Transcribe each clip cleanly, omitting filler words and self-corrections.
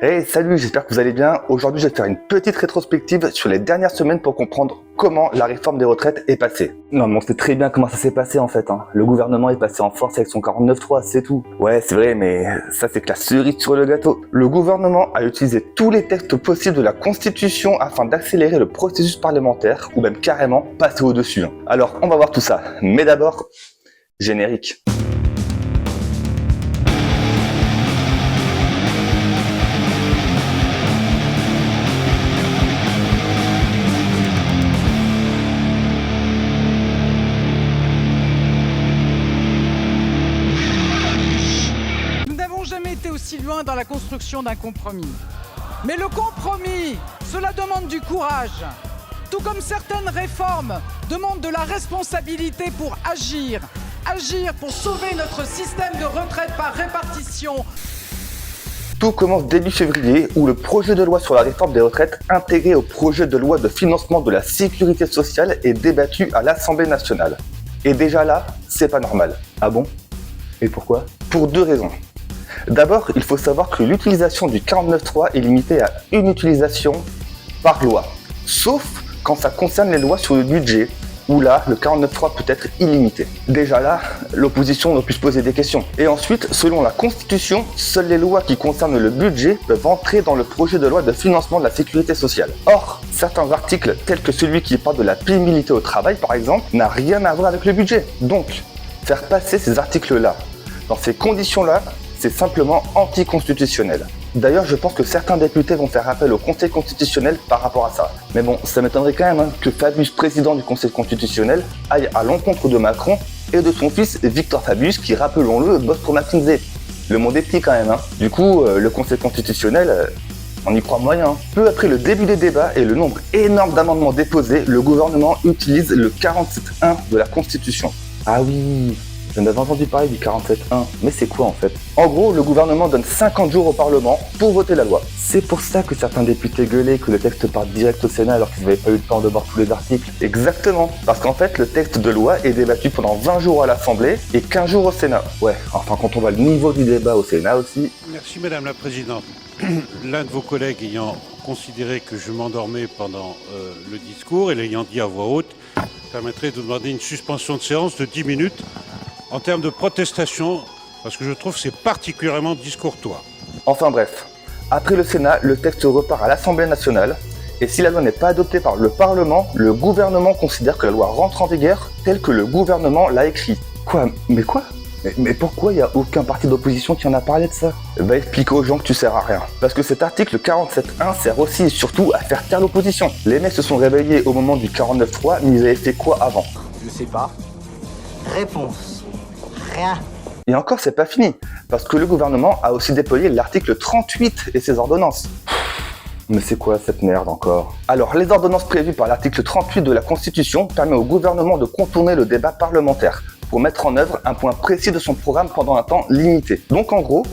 Hey, salut, j'espère que vous allez bien. Aujourd'hui, je vais faire une petite rétrospective sur les dernières semaines pour comprendre comment la réforme des retraites est passée. Non, mais on sait très bien comment ça s'est passé en fait. Le gouvernement est passé en force avec son 49.3, c'est tout. Ouais, c'est vrai, mais ça c'est que la cerise sur le gâteau. Le gouvernement a utilisé tous les textes possibles de la Constitution afin d'accélérer le processus parlementaire, ou même carrément passer au-dessus. Alors, on va voir tout ça. Mais d'abord, générique. Aussi loin dans la construction d'un compromis. Mais le compromis, cela demande du courage. Tout comme certaines réformes demandent de la responsabilité pour agir. Agir pour sauver notre système de retraite par répartition. Tout commence début février où le projet de loi sur la réforme des retraites intégré au projet de loi de financement de la sécurité sociale est débattu à l'Assemblée nationale. Et déjà là, c'est pas normal. Ah bon? Et pourquoi? Pour deux raisons. D'abord, il faut savoir que l'utilisation du 49.3 est limitée à une utilisation par loi. Sauf quand ça concerne les lois sur le budget, où là, le 49.3 peut être illimité. Déjà là, l'opposition aurait pu se poser des questions. Et ensuite, selon la Constitution, seules les lois qui concernent le budget peuvent entrer dans le projet de loi de financement de la sécurité sociale. Or, certains articles, tels que celui qui parle de la pénibilité au travail par exemple, n'a rien à voir avec le budget. Donc, faire passer ces articles-là, dans ces conditions-là, c'est simplement anticonstitutionnel. D'ailleurs, je pense que certains députés vont faire appel au Conseil constitutionnel par rapport à ça. Mais bon, ça m'étonnerait quand même que Fabius, président du Conseil constitutionnel, aille à l'encontre de Macron et de son fils Victor Fabius, qui, rappelons-le, bosse pour McKinsey. Le monde est petit quand même. Du coup, le Conseil constitutionnel, on y croit moyen. Peu après le début des débats et le nombre énorme d'amendements déposés, le gouvernement utilise le 47.1 de la Constitution. Ah oui, j'en avais entendu parler du 47.1, mais c'est quoi en fait? En gros, le gouvernement donne 50 jours au Parlement pour voter la loi. C'est pour ça que certains députés gueulaient que le texte parte direct au Sénat alors qu'ils n'avaient pas eu le temps de voir tous les articles. Exactement, parce qu'en fait, le texte de loi est débattu pendant 20 jours à l'Assemblée et 15 jours au Sénat. Ouais, enfin quand on voit le niveau du débat au Sénat aussi... Merci Madame la Présidente. L'un de vos collègues ayant considéré que je m'endormais pendant le discours et l'ayant dit à voix haute, permettrait de demander une suspension de séance de 10 minutes en termes de protestation, parce que je trouve que c'est particulièrement discourtois. Enfin bref, après le Sénat, le texte repart à l'Assemblée nationale, et si la loi n'est pas adoptée par le Parlement, le gouvernement considère que la loi rentre en vigueur telle que le gouvernement l'a écrit. Quoi? Mais quoi? Mais pourquoi il n'y a aucun parti d'opposition qui en a parlé de ça? Va expliquer aux gens que tu sers à rien. Parce que cet article 47.1 sert aussi et surtout à faire taire l'opposition. Les mecs se sont réveillés au moment du 49.3, mais ils avaient fait quoi avant? Je sais pas. Réponse. Rien. Et encore, c'est pas fini, parce que le gouvernement a aussi déployé l'article 38 et ses ordonnances. Mais c'est quoi cette merde encore? Alors, les ordonnances prévues par l'article 38 de la Constitution permettent au gouvernement de contourner le débat parlementaire pour mettre en œuvre un point précis de son programme pendant un temps limité. Donc en gros,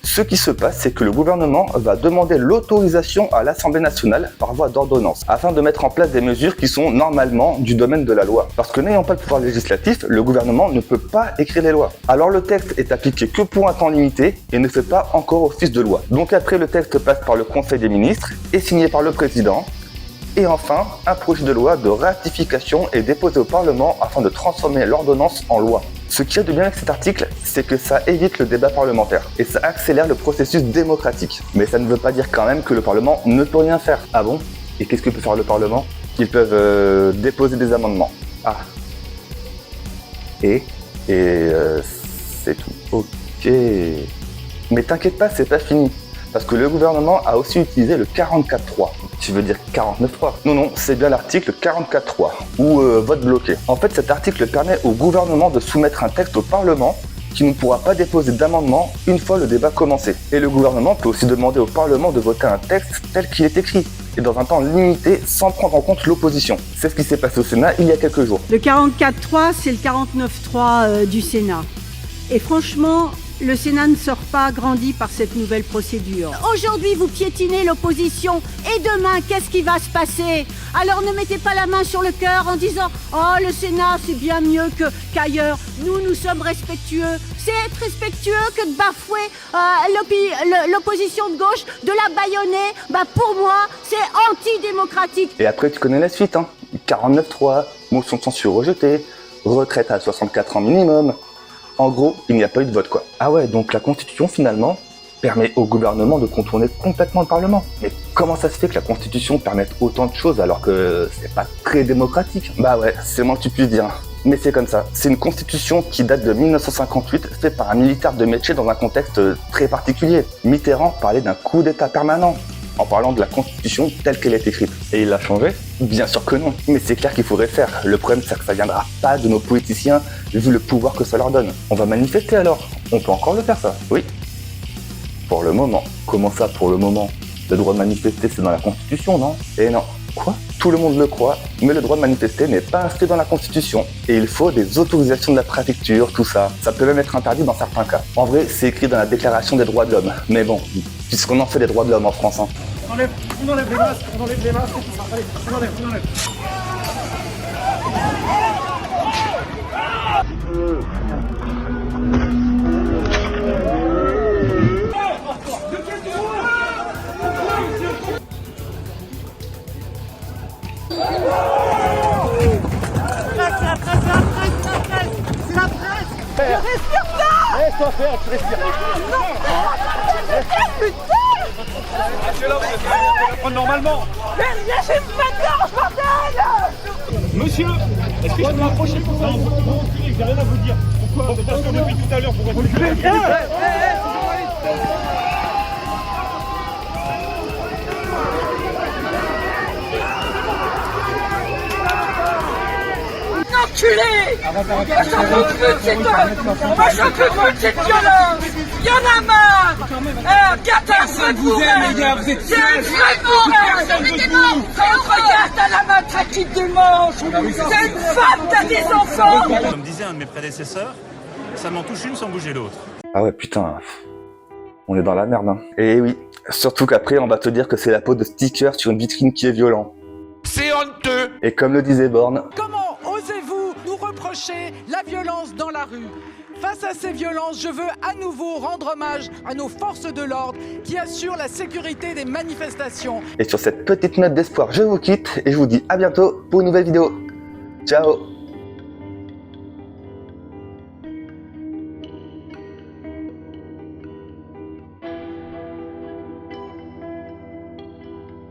ce qui se passe, c'est que le gouvernement va demander l'autorisation à l'Assemblée nationale par voie d'ordonnance, afin de mettre en place des mesures qui sont normalement du domaine de la loi. Parce que n'ayant pas le pouvoir législatif, le gouvernement ne peut pas écrire les lois. Alors le texte est appliqué que pour un temps limité et ne fait pas encore office de loi. Donc après, le texte passe par le Conseil des ministres, est signé par le président, et enfin, un projet de loi de ratification est déposé au Parlement afin de transformer l'ordonnance en loi. Ce qu'il y a de bien avec cet article, c'est que ça évite le débat parlementaire et ça accélère le processus démocratique. Mais ça ne veut pas dire quand même que le Parlement ne peut rien faire. Ah bon? Et qu'est-ce que peut faire le Parlement? Ils peuvent déposer des amendements. Ah. Et c'est tout. Ok. Mais t'inquiète pas, c'est pas fini. Parce que le gouvernement a aussi utilisé le 44.3. Tu veux dire 49.3? Non, c'est bien l'article 44.3, ou vote bloqué. En fait, cet article permet au gouvernement de soumettre un texte au Parlement qui ne pourra pas déposer d'amendement une fois le débat commencé. Et le gouvernement peut aussi demander au Parlement de voter un texte tel qu'il est écrit, et dans un temps limité sans prendre en compte l'opposition. C'est ce qui s'est passé au Sénat il y a quelques jours. Le 44.3, c'est le 49.3 du Sénat. Et franchement, Le Sénat ne sort pas grandi par cette nouvelle procédure. Aujourd'hui, vous piétinez l'opposition. Et demain, qu'est-ce qui va se passer? Alors ne mettez pas la main sur le cœur en disant « Oh, le Sénat, c'est bien mieux qu'ailleurs. Nous sommes respectueux. » C'est être respectueux que de bafouer l'opposition de gauche, de la bâillonner. Pour moi, c'est antidémocratique. Et après, tu connais la suite, hein. 49.3, motion de censure rejetée, retraite à 64 ans minimum. En gros, il n'y a pas eu de vote, quoi. Ah ouais, donc la Constitution, finalement, permet au gouvernement de contourner complètement le Parlement. Mais comment ça se fait que la Constitution permette autant de choses alors que c'est pas très démocratique? Bah ouais, c'est le moins que tu puisses dire. Mais c'est comme ça. C'est une Constitution qui date de 1958, faite par un militaire de métier dans un contexte très particulier. Mitterrand parlait d'un coup d'État permanent, en parlant de la Constitution telle qu'elle est écrite. Et il l'a changé? Bien sûr que non. Mais c'est clair qu'il faudrait faire. Le problème, c'est que ça viendra pas de nos politiciens, vu le pouvoir que ça leur donne. On va manifester alors. On peut encore le faire, ça. Oui. Pour le moment. Comment ça, pour le moment? Le droit de manifester, c'est dans la Constitution, non? Eh non. Quoi? Tout le monde le croit, mais le droit de manifester n'est pas inscrit dans la Constitution. Et il faut des autorisations de la préfecture, tout ça. Ça peut même être interdit dans certains cas. En vrai, c'est écrit dans la Déclaration des droits de l'homme. Mais bon, puisqu'on en fait des droits de l'homme en France, hein. On enlève les masques, on enlève les masques, allez, on enlève. Laisse-toi faire, tu respires. Prendre normalement. Lâchez maintenant, bordel! Monsieur, est-ce que je peux m'approcher pour ça? Non, vous reculez, j'ai rien à vous dire. Pourquoi? Parce que depuis tout à l'heure, vous reculez. Enculé! Moi j'en peux plus de cette violence! Y'en a marre! Regarde un feu de bourrin! C'est un feu de bourrin! Regarde, t'as la main traquée du manche! C'est une femme, t'as des enfants! Comme disait un de mes prédécesseurs, ça m'en touche une sans bouger l'autre. Ah ouais, putain. On est dans la merde, hein. Et oui. Surtout qu'après, on va te dire que c'est la peau de sticker sur une vitrine qui est violent. C'est honteux! Et comme le disait Borne, Comment osez-vous nous reprocher la violence dans la rue? Face à ces violences, je veux à nouveau rendre hommage à nos forces de l'ordre qui assurent la sécurité des manifestations. et sur cette petite note d'espoir, je vous quitte et je vous dis à bientôt pour une nouvelle vidéo. Ciao!